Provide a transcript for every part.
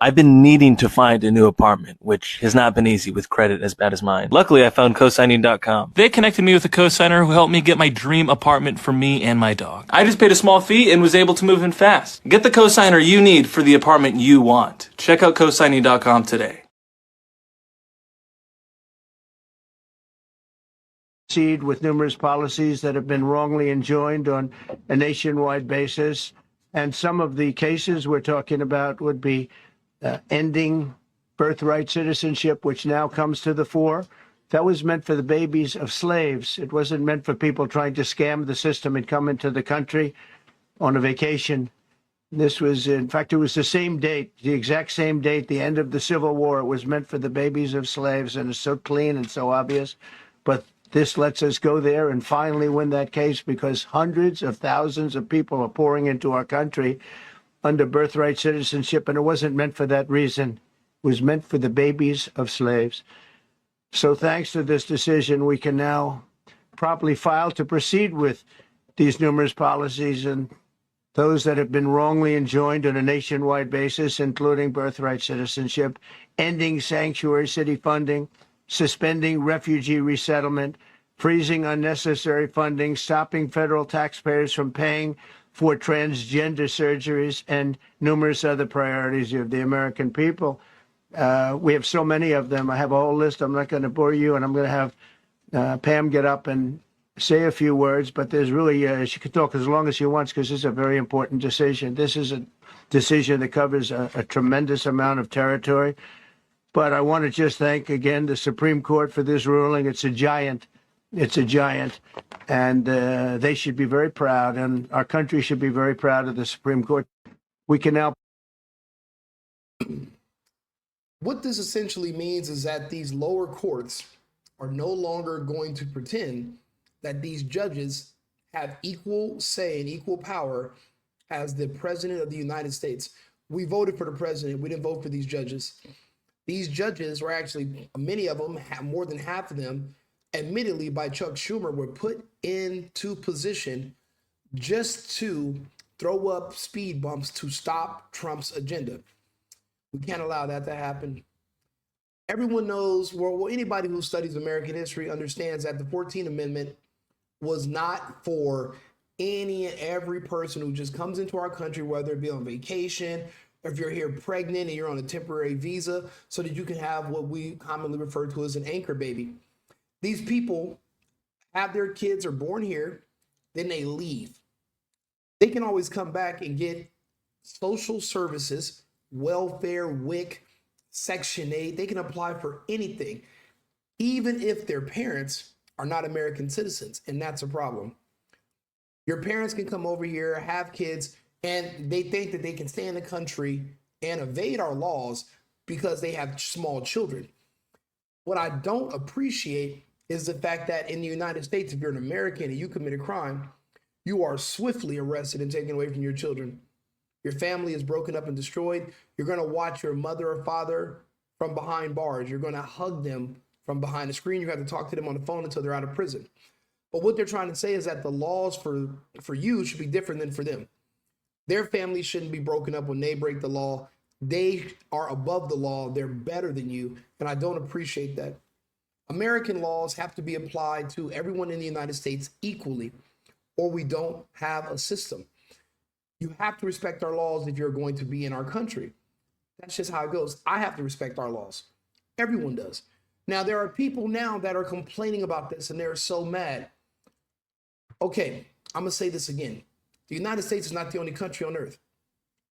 I've been needing to find a new apartment, which has not been easy with credit as bad as mine. Luckily, I found cosigning.com. They connected me with a cosigner who helped me get my dream apartment for me and my dog. I just paid a small fee and was able to move in fast. Get the cosigner you need for the apartment you want. Check out cosigning.com today. Proceed with numerous policies that have been wrongly enjoined on a nationwide basis. And some of the cases we're talking about would be ending birthright citizenship, which now comes to the fore. That was meant for the babies of slaves. It wasn't meant for people trying to scam the system and come into the country on a vacation. This was, in fact, it was the same date, the exact same date, the end of the Civil War. It was meant for the babies of slaves, and it's so clean and so obvious. But this lets us go there and finally win that case, because hundreds of thousands of people are pouring into our country under birthright citizenship, and it wasn't meant for that reason. It was meant for the babies of slaves. So thanks to this decision, we can now properly file to proceed with these numerous policies and those that have been wrongly enjoined on a nationwide basis, including birthright citizenship, ending sanctuary city funding, suspending refugee resettlement, freezing unnecessary funding, stopping federal taxpayers from paying for transgender surgeries, and numerous other priorities of the American people. We have so many of them. I have a whole list. I'm not going to bore you, and I'm going to have Pam get up and say a few words, but there's really, she could talk as long as she wants, because this is a very important decision. This is a decision that covers a tremendous amount of territory. But I want to just thank again the Supreme Court for this ruling. It's a giant. It's a giant. And they should be very proud, and our country should be very proud of the Supreme Court. We can now. What this essentially means is that these lower courts are no longer going to pretend that these judges have equal say and equal power as the president of the United States. We voted for the president. We didn't vote for these judges. These judges were actually, many of them, more than half of them, admittedly by Chuck Schumer, were put into position just to throw up speed bumps to stop Trump's agenda. We can't allow that to happen. Everyone knows, well, anybody who studies American history understands that the 14th Amendment was not for any and every person who just comes into our country, whether it be on vacation, or if you're here pregnant and you're on a temporary visa, so that you can have what we commonly refer to as an anchor baby. These people have their kids are born here, then they leave. They can always come back and get social services, welfare, WIC, Section 8. They can apply for anything, even if their parents are not American citizens, and that's a problem. Your parents can come over here, have kids, and they think that they can stay in the country and evade our laws because they have small children. What I don't appreciate is the fact that in the United States, if you're an American and you commit a crime, you are swiftly arrested and taken away from your children. Your family is broken up and destroyed. You're going to watch your mother or father from behind bars. You're going to hug them from behind the screen. You have to talk to them on the phone until they're out of prison. But what they're trying to say is that the laws for you should be different than for them. Their families shouldn't be broken up when they break the law. They are above the law. They're better than you. And I don't appreciate that. American laws have to be applied to everyone in the United States equally, or we don't have a system. You have to respect our laws if you're going to be in our country. That's just how it goes. I have to respect our laws. Everyone does. Now, there are people now that are complaining about this and they're so mad. Okay, I'm going to say this again. The United States is not the only country on earth.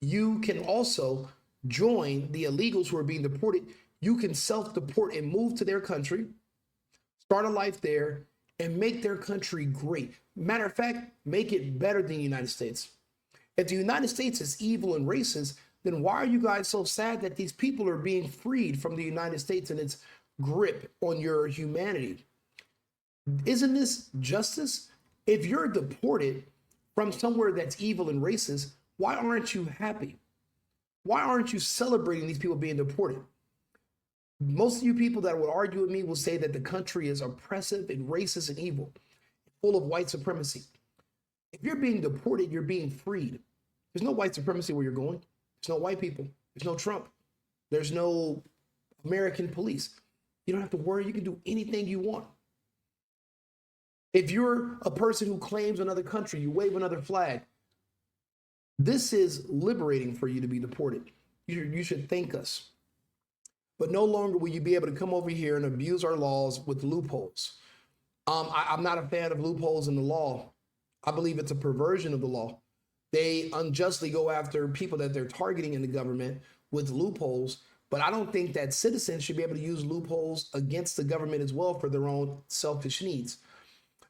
You can also join the illegals who are being deported. You can self-deport and move to their country, start a life there, and make their country great. Matter of fact, make it better than the United States. If the United States is evil and racist, then why are you guys so sad that these people are being freed from the United States and its grip on your humanity? Isn't this justice? If you're deported from somewhere that's evil and racist, why aren't you happy? Why aren't you celebrating these people being deported? Most of you people that would argue with me will say that the country is oppressive and racist and evil, full of white supremacy. If you're being deported, you're being freed. There's no white supremacy where you're going. There's no white people. There's no Trump. There's no American police. You don't have to worry. You can do anything you want. If you're a person who claims another country, you wave another flag, this is liberating for you to be deported. You should thank us. But no longer will you be able to come over here and abuse our laws with loopholes. I'm not a fan of loopholes in the law. I believe it's a perversion of the law. They unjustly go after people that they're targeting in the government with loopholes, but I don't think that citizens should be able to use loopholes against the government as well for their own selfish needs.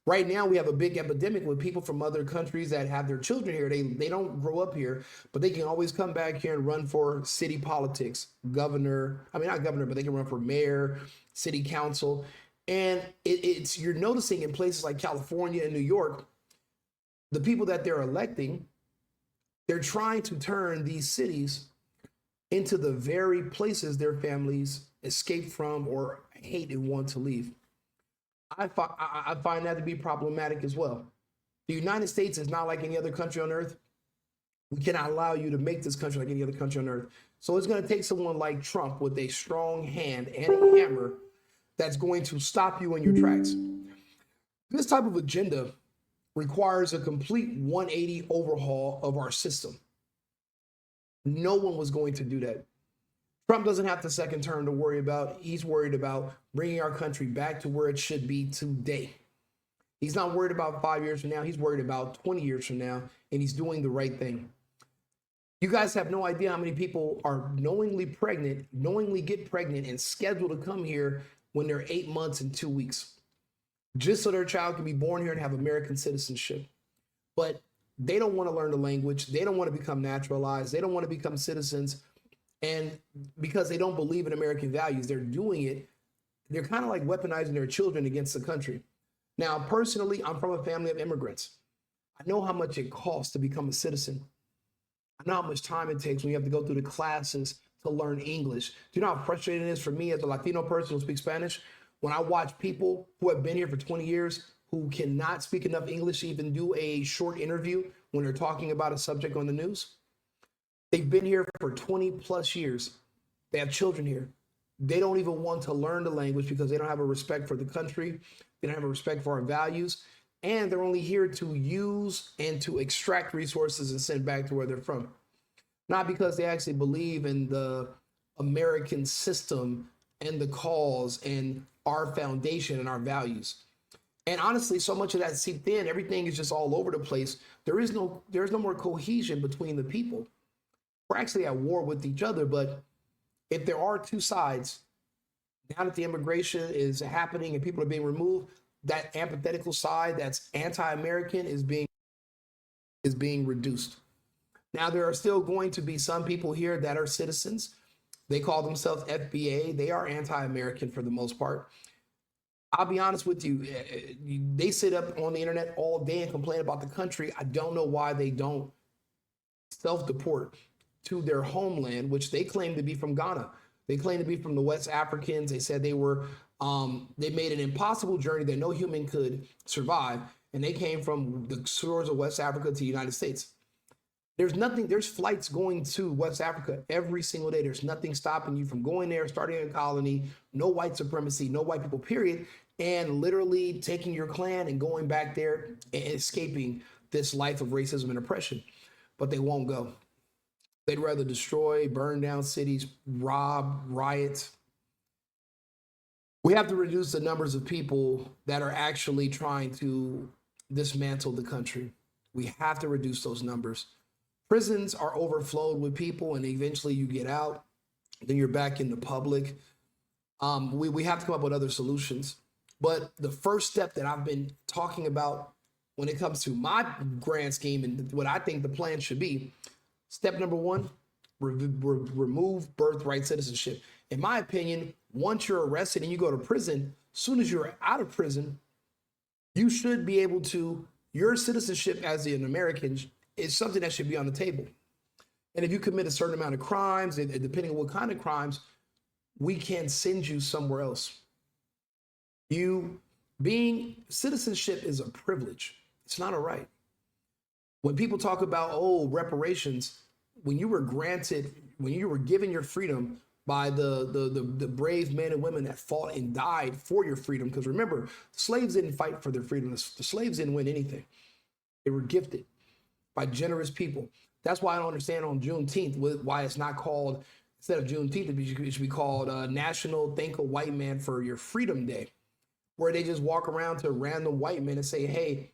Right now, we have a big epidemic with people from other countries that have their children here. They don't grow up here, but they can always come back here and run for city politics, governor. I mean, not governor, but they can run for mayor, city council. And you're noticing in places like California and New York, the people that they're electing, they're trying to turn these cities into the very places their families escape from or hate and want to leave. I find that to be problematic as well. The United States is not like any other country on earth. We cannot allow you to make this country like any other country on earth. So it's going to take someone like Trump with a strong hand and a hammer that's going to stop you in your tracks. This type of agenda requires a complete 180 overhaul of our system. No one was going to do that. Trump doesn't have the second term to worry about. He's worried about bringing our country back to where it should be today. He's not worried about 5 years from now. He's worried about 20 years from now, and he's doing the right thing. You guys have no idea how many people are knowingly get pregnant and scheduled to come here when they're 8 months and 2 weeks, just so their child can be born here and have American citizenship. But they don't want to learn the language. They don't want to become naturalized. They don't want to become citizens. And because they don't believe in American values, they're doing it. They're kind of like weaponizing their children against the country. Now, personally, I'm from a family of immigrants. I know how much it costs to become a citizen. I know how much time it takes when you have to go through the classes to learn English. Do you know how frustrating it is for me as a Latino person who speaks Spanish when I watch people who have been here for 20 years who cannot speak enough English to even do a short interview when they're talking about a subject on the news? They've been here for 20 plus years. They have children here. They don't even want to learn the language because they don't have a respect for the country. They don't have a respect for our values. And they're only here to use and to extract resources and send back to where they're from. Not because they actually believe in the American system and the cause and our foundation and our values. And honestly, so much of that seeped in. Everything is just all over the place. There's no more cohesion between the people. We're actually at war with each other, but if there are two sides, now that the immigration is happening and people are being removed, that antithetical side that's anti-American is being reduced. Now, there are still going to be some people here that are citizens. They call themselves FBA. They are anti-American for the most part. I'll be honest with you. They sit up on the internet all day and complain about the country. I don't know why they don't self-deport to their homeland, which they claim to be from Ghana. They claim to be from the West Africans. They said they made an impossible journey that no human could survive, and they came from the shores of West Africa to the United States. There's flights going to West Africa every single day. There's nothing stopping you from going there, starting a colony, no white supremacy, no white people, period, and literally taking your clan and going back there and escaping this life of racism and oppression. But they won't go. They'd rather destroy, burn down cities, rob, riot. We have to reduce the numbers of people that are actually trying to dismantle the country. We have to reduce those numbers. Prisons are overflowed with people, and eventually you get out, then you're back in the public. We have to come up with other solutions. But the first step that I've been talking about when it comes to my grand scheme and what I think the plan should be, step number one, remove birthright citizenship. In my opinion, once you're arrested and you go to prison, as soon as you're out of prison, you should be able to, your citizenship as an American is something that should be on the table. And if you commit a certain amount of crimes, and depending on what kind of crimes, we can send you somewhere else. Citizenship is a privilege. It's not a right. When people talk about, reparations, when you were given your freedom, by the brave men and women that fought and died for your freedom. Because remember, slaves didn't fight for their freedom. The slaves didn't win anything. They were gifted by generous people. That's why I don't understand on Juneteenth why it's not called, instead of Juneteenth, it should be called National Thank a White Man for Your Freedom Day, where they just walk around to random white men and say, hey,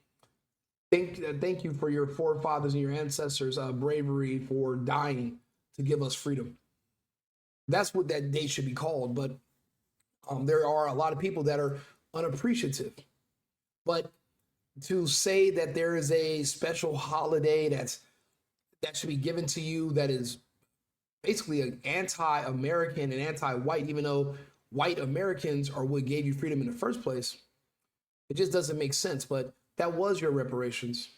thank you for your forefathers and your ancestors' bravery for dying to give us freedom. That's what that day should be called. But there are a lot of people that are unappreciative. But to say that there is a special holiday that should be given to you that is basically an anti-American and anti-white, even though white Americans are what gave you freedom in the first place, it just doesn't make sense. But that was your reparations.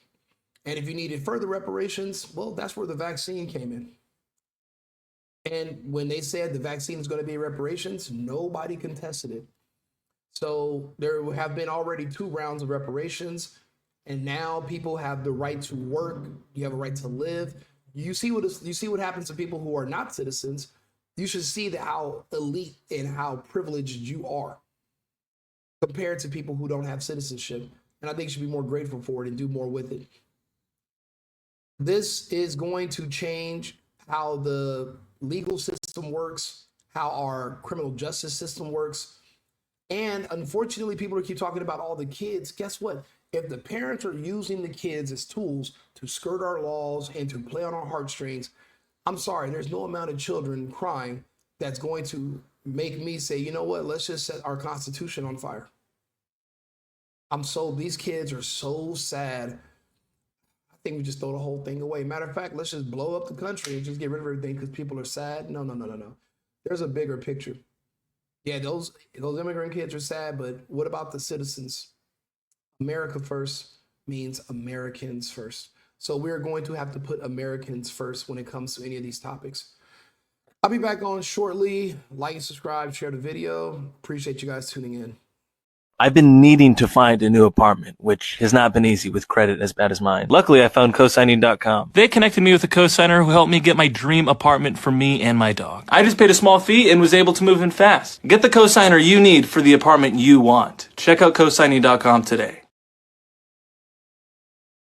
And if you needed further reparations, well, that's where the vaccine came in. And when they said the vaccine is going to be reparations, nobody contested it. So there have been already 2 rounds of reparations, and now people have the right to work. You have a right to live. You see what happens to people who are not citizens. You should see how elite and how privileged you are compared to people who don't have citizenship. And I think you should be more grateful for it and do more with it. This is going to change how the legal system works, how our criminal justice system works. And unfortunately, people keep talking about all the kids. Guess what? If the parents are using the kids as tools to skirt our laws and to play on our heartstrings, I'm sorry, there's no amount of children crying that's going to make me say, you know what, let's just set our Constitution on fire. These kids are so sad. I think we just throw the whole thing away. Matter of fact, let's just blow up the country and just get rid of everything because people are sad. No. There's a bigger picture. Yeah, those immigrant kids are sad, but what about the citizens? America first means Americans first. So we're going to have to put Americans first when it comes to any of these topics. I'll be back on shortly. Like and subscribe, share the video. Appreciate you guys tuning in. I've been needing to find a new apartment, which has not been easy with credit as bad as mine. Luckily, I found cosigning.com. They connected me with a cosigner who helped me get my dream apartment for me and my dog. I just paid a small fee and was able to move in fast. Get the cosigner you need for the apartment you want. Check out cosigning.com today.